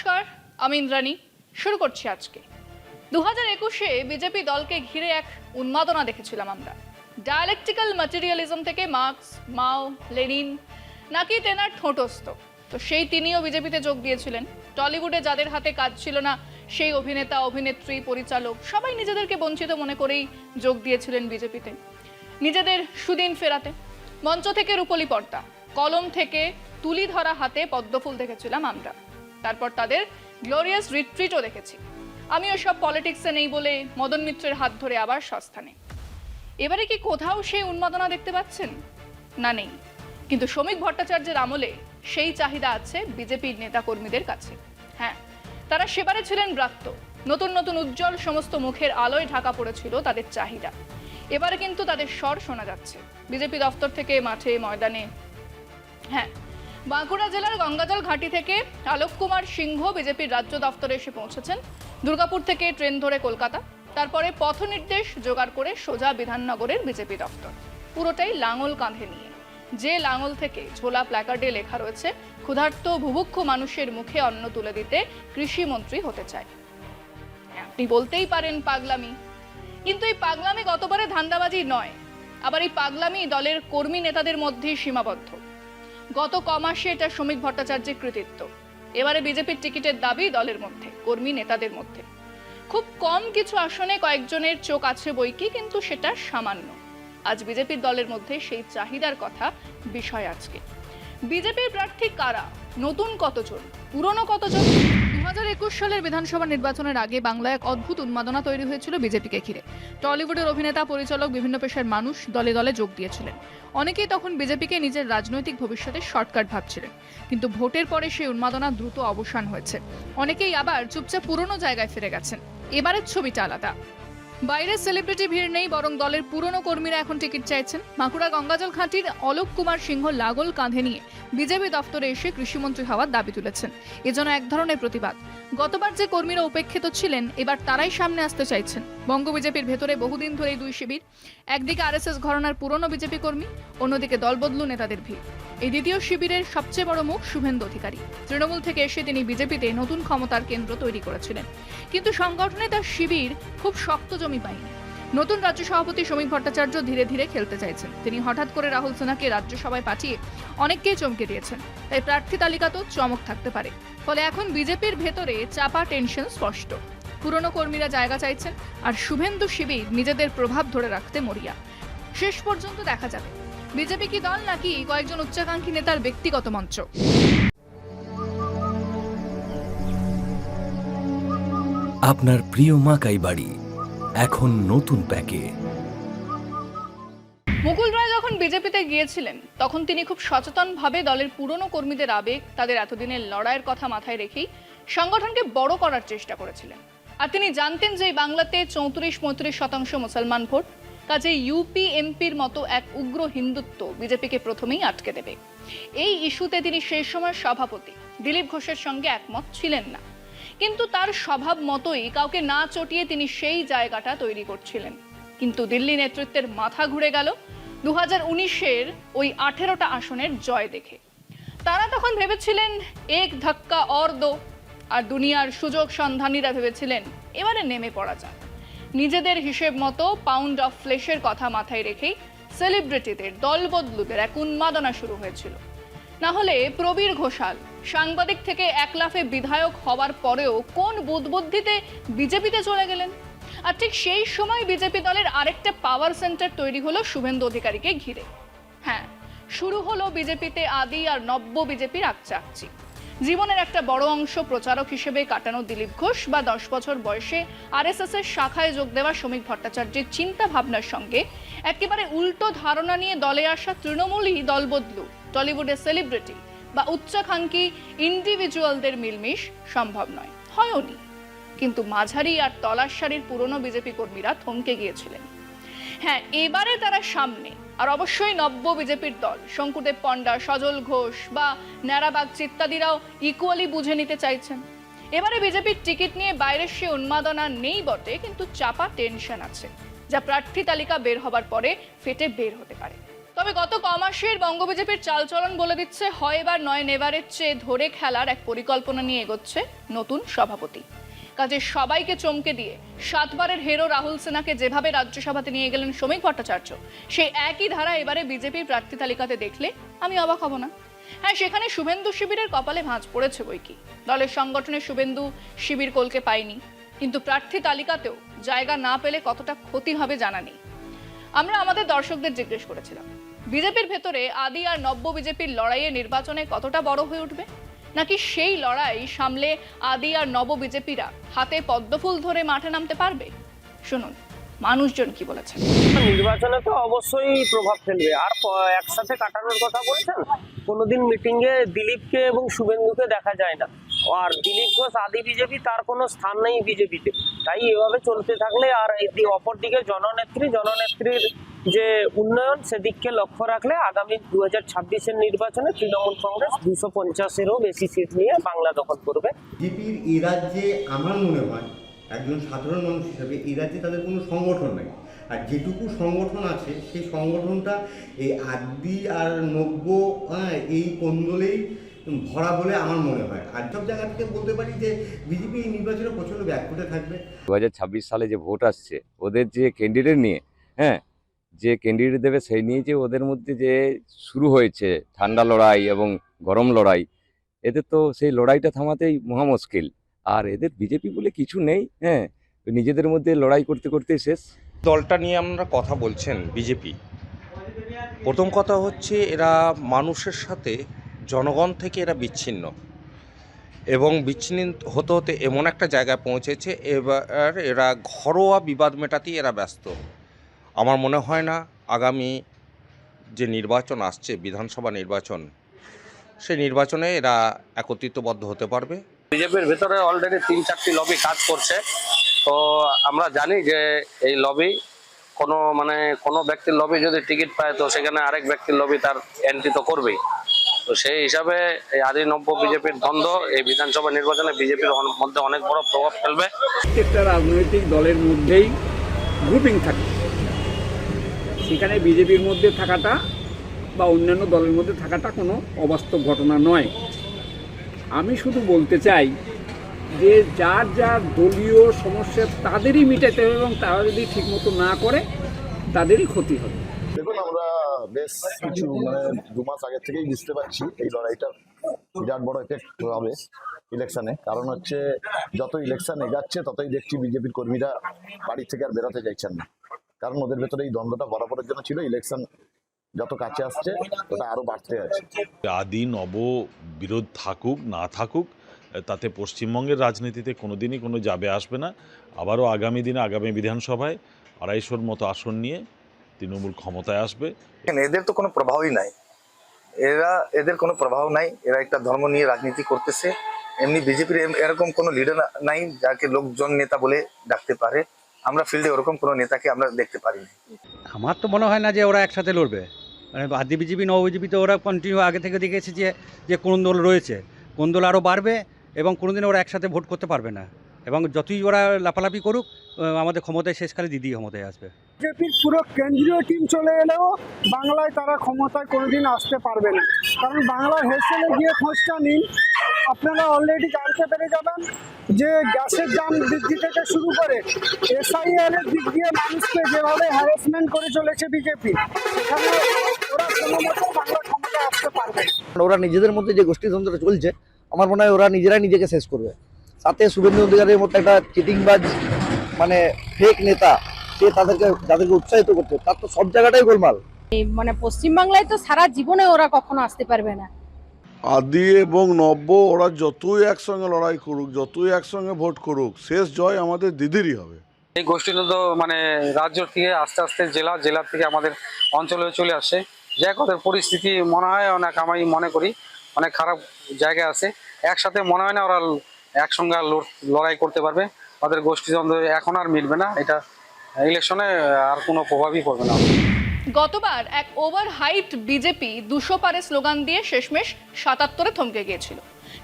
নমস্কার, আমি ইন্দ্রাণী। শুরু করছি আজকে 2021-এ বিজেপি দলকে ঘিরে এক উন্মাদনা দেখেছিলাম আমরা। ডায়ালেকটিক্যাল ম্যাটেরিয়ালিজম থেকে মার্কস, মাও, লেনিন নাকি তেনার ঠোঁটস্থ। তো সেই তিনিও বিজেপিতে যোগ দিয়েছিলেন। টলিউডে যাদের হাতে কাজ ছিল না সেই অভিনেতা, অভিনেত্রী, পরিচালক সবাই নিজেদেরকে বঞ্চিত মনে করেই যোগ দিয়েছিলেন বিজেপিতে, নিজেদের সুদিন ফেরাতে। মঞ্চ থেকে রূপলি পর্দা, কলম থেকে তুলি ধরা হাতে পদ্মফুল দেখেছিলাম আমরা। তারপর তাদের গ্লোরিয়াস রিট্রিটও দেখেছি। আমিও সব পলিটিক্সে নেই বলে মদন মিত্রের হাত ধরে আবার সস্থানে। এবারে কি কোথাও সেই উন্মাদনা দেখতে পাচ্ছেন? না, নেই। কিন্তু শ্রমিক ভট্টাচার্যের আমলে সেই চাহিদা আছে বিজেপির নেতাকর্মীদের কাছে। হ্যাঁ, তারা সেবারে ছিলেন ব্রাত্য। নতুন নতুন উজ্জ্বল সমস্ত মুখের আলোয় ঢাকা পড়েছিল তাদের চাহিদা। এবারে কিন্তু তাদের স্বর শোনা যাচ্ছে বিজেপি দপ্তর থেকে, মাঠে, ময়দানে। হ্যাঁ, বাঁকুড়া জেলার গঙ্গাজল ঘাটি থেকে আলোক কুমার সিংহ বিজেপির রাজ্য দপ্তরে এসে পৌঁছেছেন। দুর্গাপুর থেকে ট্রেন ধরে কলকাতা, তারপরে পথ নির্দেশ জোগাড় করে সোজা বিধাননগরের বিজেপি দপ্তর। পুরোটাই লাঙল কাঁধে নিয়ে, যে লাঙল থেকে ঝোলা প্ল্যাকার্ডে লেখা রয়েছে ক্ষুধার্ত ভুভুক্ষু মানুষের মুখে অন্ন তুলে দিতে কৃষিমন্ত্রী হতে চায়। আপনি বলতেই পারেন পাগলামি, কিন্তু এই পাগলামি গতবারে ধান্দাবাজি নয়। আবার এই পাগলামি দলের কর্মী নেতাদের মধ্যেই সীমাবদ্ধ। গত কমাসে এটা শ্রমিক ভট্টাচার্যের কৃতিত্ব। এবারে বিজেপির টিকিটের দাবি দলের মধ্যে, কর্মী নেতাদের মধ্যে। খুব কম কিছু আসনে কয়েকজনের চোখ আছে বইকি, কিন্তু সেটা সামান্য। আজ বিজেপির দলের মধ্যে সেই চাহিদার কথা বিষয় আজকে। বিজেপির প্রার্থী কারা? নতুন কতজন, পুরনো কতজন? 2021 সালের বিধানসভা নির্বাচনের আগে বাংলায় এক অদ্ভুত উন্মাদনা তৈরি হয়েছিল বিজেপিকে ঘিরে। টলিউডের অভিনেতা, পরিচালক, বিভিন্ন পেশার মানুষ দলে দলে যোগ দিয়েছিলেন। অনেকেই তখন বিজেপিকে নিজের রাজনৈতিক ভবিষ্যতের শর্টকাট ভাবছিলেন। কিন্তু ভোটের পরে সেই উন্মাদনা দ্রুত অবসান হয়েছে। অনেকেই আবার চুপচাপ পুরনো জায়গায় ফিরে গেছেন। এবারের ছবিটা আলাদা। বাইরের সেলিব্রিটি ভিড় নেই, বরং দলের পুরনো কর্মীরা এখন টিকিট চাইছেন। বাঁকুড়া গঙ্গাজল ঘাটির অলোক কুমার সিংহ লাগল কাঁধে নিয়ে বিজেপি দপ্তরে এসে কৃষিমন্ত্রী হওয়ার দাবি তুলেছেন। এজন্য এক ধরনের প্রতিবাদ। গতবার যে কর্মীরা উপেক্ষিত ছিলেন, এবার তারাই সামনে আসতে চাইছেন। বঙ্গ বিজেপির ভেতরে বহুদিন ধরেই দুই শিবির। একদিকে আরএসএস ঘরানার পুরনো বিজেপি কর্মী, অন্যদিকে দলবদলু নেতাদের ভিড়। এই দ্বিতীয় শিবিরের সবচেয়ে বড় মুখ শুভেন্দু অধিকারী। তৃণমূল থেকে এসে তিনি বিজেপিতে নতুন ক্ষমতার কেন্দ্র তৈরি করেছিলেন, কিন্তু সংগঠনে তার শিবির খুব শক্ত জমি পায়নি। নতুন রাজ্য সভাপতি শ্রমিক ভট্টাচার্য ধীরে ধীরে খেলতে চাইছেন। তিনি হঠাৎ করে রাহুল সিনহাকে রাজ্যসভায় পাঠিয়ে অনেককেই চমকে দিয়েছেন। তাই প্রার্থী তালিকাতেও চমক থাকতে পারে। ফলে এখন বিজেপির ভেতরে চাপা টেনশন স্পষ্ট। পুরনো কর্মীরা জায়গা চাইছেন, আর শুভেন্দু শিবির নিজেদের প্রভাব ধরে রাখতে মরিয়া। শেষ পর্যন্ত দেখা যাবে বিজেপি কি দল, নাকি কয়েকজন উচ্চাকাঙ্ক্ষী নেতার ব্যক্তিগত মঞ্চ। আপনার প্রিয় মাকাই বাড়ি এখন নতুন প্যাকে। মুকুল রায় যখন বিজেপিতে গিয়েছিলেন, তখন তিনি খুব সচেতনভাবে দলের পুরনো কর্মীদের আবেগ, তাদের এতদিনের লড়াইয়ের কথা মাথায় রেখেই সংগঠনকে বড় করার চেষ্টা করেছিলেন। আর তিনি জানতেন যে বাংলাতে 34-35% মুসলমান ভোট, কাজে ইউপি এমপির মতো এক উগ্র হিন্দুত্ব বিজেপিকে প্রথমেই আটকে দেবে। এই ইস্যুতে তিনি সেই সময় সভাপতি দিলীপ ঘোষের সঙ্গে একমত ছিলেন না, কিন্তু তার স্বভাব মতোই কাউকে না চটিয়ে তিনি সেই জায়গাটা তৈরি করছিলেন। কিন্তু দিল্লি নেতৃত্বের মাথা ঘুরে গেল 2019-এর ওই 18টা আসনের জয় দেখে। তারা তখন ভেবেছিলেন এক ধাক্কা অর দো, আর দুনিয়ার সুযোগ সন্ধানীরা ভেবেছিলেন এবারে নেমে পড়া যাক। নিজেদের হিসেব মতো পাউন্ড অফ ফ্লেশের কথা মাথায় রেখেই সেলিব্রিটিদের, দলবদলুদের এক উন্মাদনা শুরু হয়েছিল। না হলে প্রবীর ঘোষাল সাংবাদিক থেকে এক লাফে বিধায়ক হওয়ার পরেও কোন বুদ্ধিতে বিজেপিতে চলে গেলেন? আর ঠিক সেই সময় বিজেপি দলের আরেকটা পাওয়ার সেন্টার তৈরি হলো শুভেন্দু অধিকারীকে ঘিরে। হ্যাঁ, শুরু হলো বিজেপিতে আদি আর নব্য বিজেপির আকচাকচি। জীবনের একটা বড় অংশ প্রচারক হিসেবে কাটানো দিলীপ ঘোষ বা 10 বছর বয়সে আরএসএস এর শাখায় যোগ দেওয়া শ্রমিক ভট্টাচার্যের চিন্তা ভাবনার সঙ্গে একেবারে উল্টো ধারণা নিয়ে দলে আসা তৃণমূলই দলবদলু, টলিউডের সেলিব্রিটি বা উচ্চাকাঙ্ক্ষী ইন্ডিভিজুয়ালদের মিলমিশ সম্ভব নয়, হয়নি। কিন্তু মাঝারি আর তলার সারির পুরনো বিজেপি কর্মীরা থমকে গিয়েছিলেন। হ্যাঁ, এবারে তারা সামনে। আর অবশ্যই নব্য বিজেপির দল শঙ্কুদেব পণ্ডা, সজল ঘোষ বা ন্যাড়া বাগচি ইত্যাদিরাও ইকুয়ালি বুঝে নিতে চাইছেন। এবারে বিজেপির টিকিট নিয়ে বাইরের সে উন্মাদনা নেই বটে, কিন্তু চাপা টেনশন আছে, যা প্রার্থী তালিকা বের হবার পরে ফেটে বের হতে পারে। তবে গত কমাসের বঙ্গ বিজেপির চালচলন বলে দিচ্ছে হয় এবার নয় নেভারের চেয়ে ধরে খেলার এক পরিকল্পনা নিয়ে এগোচ্ছে নতুন সভাপতি। কাজে সবাইকে চমকে দিয়ে 7বারের হিরো রাহুল সিনহাকে যেভাবে রাজ্যসভাতে নিয়ে গেলেন শ্রমিক ভট্টাচার্য, সেই একই ধারা এবারে বিজেপির প্রার্থী তালিকাতে দেখলে আমি অবাক হব না। হ্যাঁ, সেখানে শুভেন্দু শিবিরের কপালে ভাঁজ পড়েছে বইকি। দলের সংগঠনে শুভেন্দু শিবির কোলকে পায়নি, কিন্তু প্রার্থী তালিকাতেও জায়গা না পেলে কতটা ক্ষতি হবে জানা নেই। আমরা আমাদের দর্শকদের জিজ্ঞেস করেছিলাম, বিজেপির ভেতরে আদি আর নব্য বিজেপির লড়াইয়ে নির্বাচনে কতটা বড় হয়ে উঠবে, নাকি সেই লড়াই সামলে আদি আর নব বিজেপিরা হাতে পদ্মফুল ধরে মাঠে নামতে পারবে? শুনুন মানুষজন কি বলেছেন। নির্বাচনে তো অবশ্যই প্রভাব ফেলবে। আর একসাথে কাটানোর কথা বলছেন, কোনোদিন মিটিং এ দিলীপকে এবং শুভেন্দুকে দেখা যায় না। আর দিলীপ ঘোষ আদি বিজেপি, তার কোনো স্থান নেই বিজেপিতে। তাই এভাবে চলতে থাকলে আর অপরদিকে জননেত্রীর যে উন্নয়ন, সেদিককে লক্ষ্য রাখলে আগামী 2026-এর নির্বাচনে তৃণমূল কংগ্রেস 250-এরও বেশি সিট নিয়ে বাংলা দখল করবে। বিজেপির এই রাজ্যে আমার মনে হয় একজন সাধারণ মানুষ হিসাবে এই রাজ্যে তাদের কোনো সংগঠন নেই। আর যেটুকু সংগঠন আছে সেই সংগঠনটা এই আদি আর নব্য এই কোন্দলেই ভরা বলে আমার মনে হয়। আর সব জায়গা থেকে বলতে পারি যে বিজেপি এই নির্বাচনে প্রচণ্ড ব্যাকফুটে থাকবে। 2026 সালে যে ভোট আসছে, ওদের যে ক্যান্ডিডেট নিয়ে, যে ক্যান্ডিডেট দেবে সেই নিয়ে যে ওদের মধ্যে যে শুরু হয়েছে ঠান্ডা লড়াই এবং গরম লড়াই, এদের তো সেই লড়াইটা থামাতেই মহা মুশকিল। আর এদের বিজেপি বলে কিছু নেই, নিজেদের মধ্যে লড়াই করতে করতে শেষ। দলটা নিয়ে আমরা কথা বলছেন বিজেপি, প্রথম কথা হচ্ছে এরা মানুষের সাথে, জনগণ থেকে এরা বিচ্ছিন্ন, এবং বিচ্ছিন্ন হতে হতে এমন একটা জায়গায় পৌঁছেছে এবার এরা ঘরোয়া বিবাদ মেটাতেই এরা ব্যস্ত। আমার মনে হয় না আগামী যে নির্বাচন আসছে, বিধানসভা নির্বাচন, সেই নির্বাচনে এরা একত্রিতবদ্ধ হতে পারবে। বিজেপির ভেতরে অলরেডি 3-4টি লবি কাজ করছে। তো আমরা জানি যে এই লবি কোনো ব্যক্তির লবি যদি টিকিট পায়, তো সেখানে আরেক ব্যক্তির লবি তার এন্ট্রি তো করবেই। তো সেই হিসাবে এই আদি নব্য বিজেপির দ্বন্দ্ব এই বিধানসভা নির্বাচনে বিজেপির মধ্যে অনেক বড় প্রভাব ফেলবে। প্রত্যেকটা রাজনৈতিক দলের মধ্যেই গ্রুপিং থাকে, সেখানে বিজেপির মধ্যে থাকাটা বা অন্যান্য দলের মধ্যে থাকাটা কোনো অবাস্তব ঘটনা নয়। আমি শুধু বলতে চাই যে যার যার দলীয় সমস্যা তাদেরই মিটাতে হবে, এবং তারা যদি ঠিকমতো না করে তাদেরই ক্ষতি হবে। দেখুন, আমরা বেশ কিছু 2 মাস আগে থেকেই বুঝতে পারছি এই লড়াইটা বিরাট বড় এফেক্ট হবে ইলেকশনে। কারণ হচ্ছে যত ইলেকশন এগাচ্ছে ততই দেখছি বিজেপির কর্মীরা বাড়ি থেকে আর বেরোতে চাইছেন না। কারণ ওদের ভেতরে এই দ্বন্দ্বটা বরাবরের জন্য ছিল, ইলেকশন যত কাছে আসছে ওটা আরো বাড়তে আছে। আদি নব বিরোধ থাকুক না থাকুক, তাতে পশ্চিমবঙ্গের রাজনীতিতে কোনোদিনই কোনো যাবে আসবে না। আবারও আগামী দিনে আগামী বিধানসভায় 250-র মতো আসন নিয়ে তৃণমূল ক্ষমতায় আসবে। এদের তো কোনো প্রভাবই নাই, এদের কোনো প্রভাব নাই। এরা একটা ধর্ম নিয়ে রাজনীতি করতেছে। এমনি বিজেপির এরকম কোনো লিডার নাই যাকে লোকজন নেতা বলে ডাকতে পারে। আমরা ফিল্ডে ওরকম কোনো নেতাকে আমরা দেখতে পারি না। আমার তো মনে হয় না যে ওরা একসাথে লড়বে। মানে আদি বিজেপি নব বিজেপিতে ওরা কন্টিনিউ আগে থেকে দেখে এসেছে যে কোন দল রয়েছে, কোন দল আরও বাড়বে, এবং কোনোদিন ওরা একসাথে ভোট করতে পারবে না। এবং যতই ওরা লাফালাফি করুক, আমাদের ক্ষমতায় শেষকালে দিদি ক্ষমতায় আসবে। বিজেপির পুরো কেন্দ্রীয় টিম চলে এলেও বাংলায় তারা ক্ষমতায় কোনোদিন আসতে পারবে না। কারণ বাংলার হেসেলে গিয়ে খোঁজটা নিন, আপনারা অলরেডি জানতে পেরে যাবেন যে গ্যাসের দাম বৃদ্ধি থেকে শুরু করে SIR এর দিক দিয়ে মানুষকে যেভাবে হ্যারাসমেন্ট করে চলেছে বিজেপি, সেখানে ওরা কোনো মতো বাংলা ক্ষমতায় আসতে পারবে না। ওরা নিজেদের মধ্যে যে গোষ্ঠীতন্ত্র চলছে, আমার মনে হয় ওরা নিজেরাই নিজেকে শেষ করবে। সাথে শুভেন্দু অধিকারীর মতো একটা চিটিংবাজ ফেক নেতা, সে যাদেরকে উৎসাহিত করছে, তার তো সব জায়গাটাই গোলমাল। পশ্চিমবাংলায় তো সারা জীবনে ওরা কখনো আসতে পারবে না। আদি এবং নব্য ওরা যতই একসঙ্গে লড়াই করুক, যতই একসঙ্গে ভোট করুক, শেষ জয় আমাদের দিদিরই হবে। এই গোষ্ঠীটা তো রাজ্য থেকে আস্তে আস্তে জেলা থেকে আমাদের অঞ্চলে চলে আসে। যাক, ওদের পরিস্থিতি মনে হয় অনেক, আমি মনে করি অনেক খারাপ জায়গায় আছে। একসাথে মনে হয় না ওরা একসঙ্গে লড়াই করতে পারবে। ওদের গোষ্ঠীদ্বন্দ্ব এখন আর মিলবে না। এটা ইলেকশনে আর কোনো প্রভাবই পড়বে না। গতবার এক ওভার হাইট বিজেপি 200 পারে স্লোগান দিয়ে শেষমেশ 77-এ থমকে গিয়েছিল।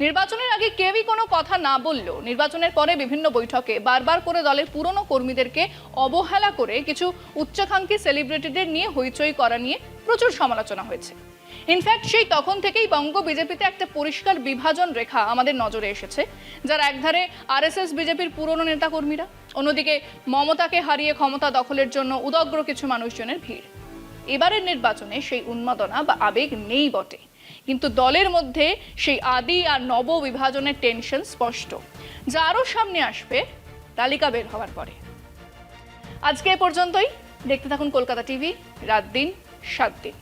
নির্বাচনের আগে কেউই কোনো কথা না বললেও নির্বাচনের পরে বিভিন্ন বৈঠকে বারবার করে দলের পুরনো কর্মীদেরকে অবহেলা করে কিছু উচ্চাকাঙ্ক্ষী সেলিব্রিটিদের নিয়ে হইচই করা নিয়ে প্রচুর সমালোচনা হয়েছে। ইনফ্যাক্ট সেই তখন থেকেই বঙ্গ বিজেপিতে একটা পরিষ্কার বিভাজন রেখা আমাদের নজরে এসেছে, যার একধারে আরএসএস বিজেপির পুরনো নেতাকর্মীরা, অন্যদিকে মমতাকে হারিয়ে ক্ষমতা দখলের জন্য উদগ্র কিছু মানুষজনের ভিড়। এবারের নির্বাচনে সেই উন্মাদনা বা আবেগ নেই বটে, কিন্তু দলের মধ্যে সেই আদি আর নব বিভাজনের টেনশন স্পষ্ট, যা আরও সামনে আসবে তালিকা বের হওয়ার পরে। আজকে এ পর্যন্তই। দেখতে থাকুন কলকাতা টিভি, রাত দিন 7 দিন।